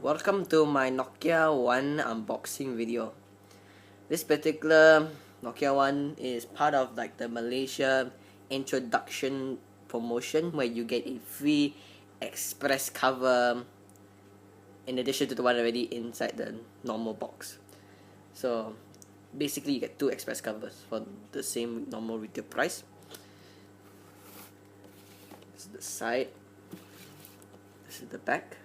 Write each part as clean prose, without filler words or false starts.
Welcome to my Nokia 1 unboxing video. This particular Nokia 1 is part of like the Malaysia introduction promotion where you get a free express cover in addition to the one already inside the normal box. So basically you get two express covers for the same normal retail price. This is the side. This is the back.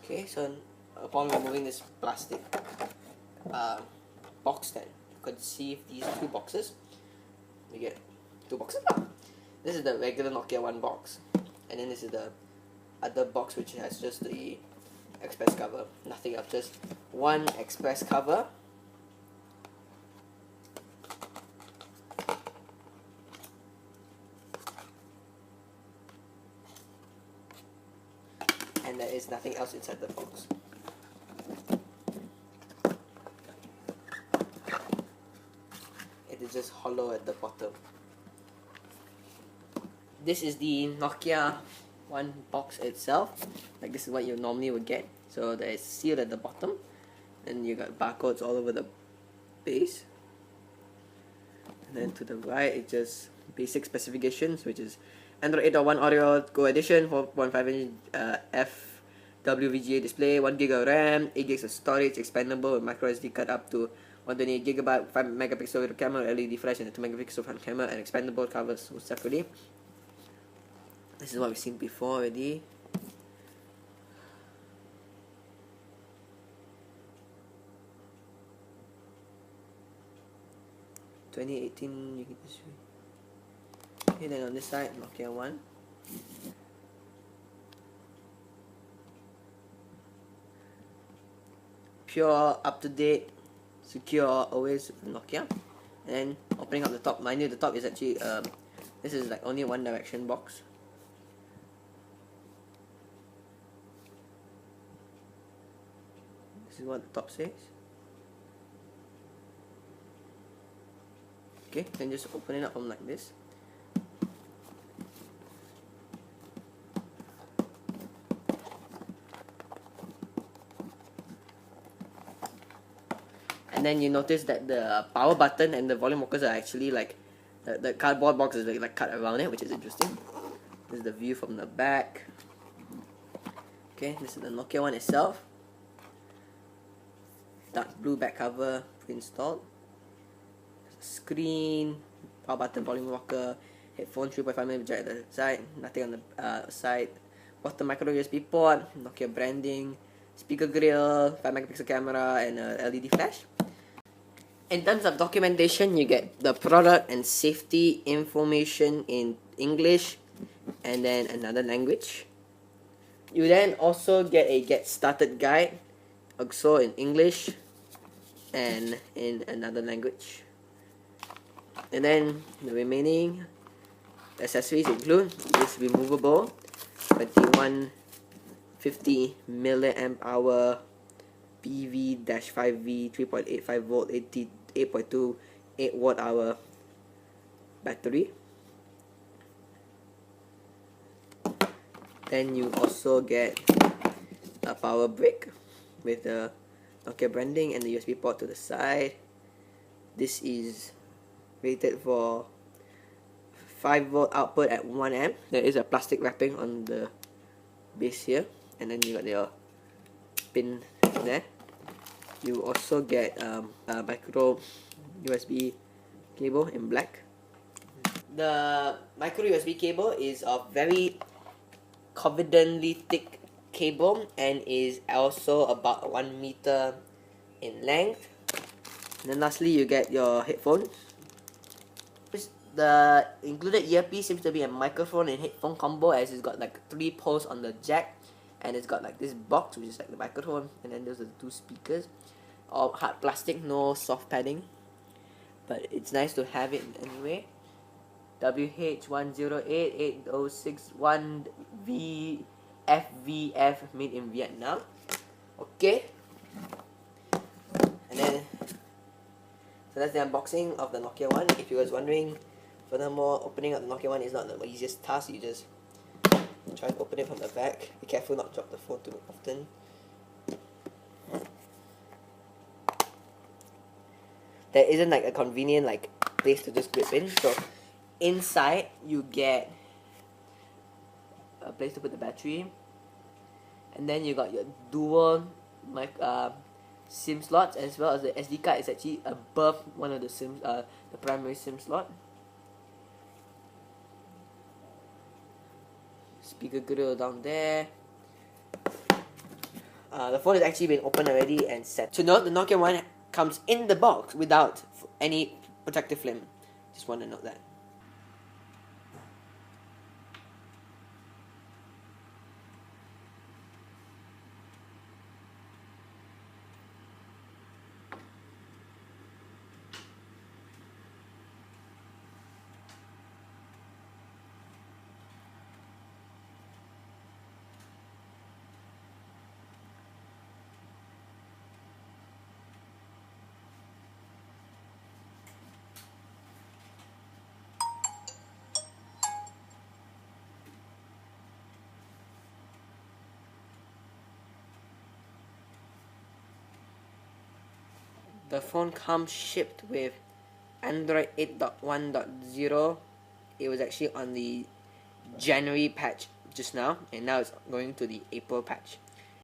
Okay, so upon removing this plastic box, then you could see these two boxes. We get two boxes. This is the regular Nokia 1 box, and then this is the other box which has just the express cover, nothing else, just one express cover. And there is nothing else inside the box. It is just hollow at the bottom. This is the Nokia 1 box itself. Like this is what you normally would get. So there is sealed at the bottom, and you got barcodes all over the base. And then to the right, it's just basic specifications, which is Android 8.1 audio Go Edition, 4.5-inch FWVGA display, 1GB of RAM, 8GB of storage, expandable with micro SD card up to 128GB, 5MP with camera, LED flash, and a 2MP front camera, and expandable covers separately. This is what we've seen before already. (2018) you can just read. Okay, then on this side, Nokia 1. Pure, up-to-date, secure, always Nokia. And opening up the top, mind you, the top is actually, this is like only one direction box. This is what the top says. Okay, then just open it up from like this. And then you notice that the power button and the volume rockers are actually like the cardboard box is like cut around it, which is interesting. This is the view from the back. Okay, this is the Nokia 1 itself. Dark blue back cover pre-installed. Screen, power button, volume rocker, headphone 3.5mm jack at the side, nothing on the side. Bottom micro USB port, Nokia branding, speaker grill, 5MP camera, and a LED flash. In terms of documentation, you get the product and safety information in English and then another language. You then also get a get started guide, also in English and in another language. And then the remaining accessories include this removable 2150 milliamp hour PV-5V 3.85 volt 8.2 8 watt hour battery. Then you also get a power brick with the Nokia branding and the USB port to the side. This is rated for 5V output at 1A. There is a plastic wrapping on the base here, and then you got your pin there. You also get a micro USB cable in black. The micro USB cable is a very confidently thick cable and is also about 1 meter in length. And then lastly, you get your headphones. The included earpiece seems to be a microphone and headphone combo, as it's got like 3 poles on the jack, and it's got like this box which is like the microphone, and then those are the 2 speakers. All hard plastic, no soft padding, but it it's nice to have it anyway. WH108806 1VFVF, made in Vietnam. Okay, and then so that's the unboxing of the Nokia one. If you was wondering, furthermore, opening up the Nokia one is not the easiest task. You just try to open it from the back. Be careful not to drop the phone too often. There isn't like a convenient like place to just grip in. So inside you get a place to put the battery, and then you got your dual SIM slots, as well as the SD card is actually above one of the the primary SIM slot. Speaker grill down there. The phone has actually been opened already and set. To note, the Nokia one comes in the box without any protective film. Just want to note that. The phone comes shipped with Android 8.1.0. It was actually on the January patch just now, and now it's going to the April patch.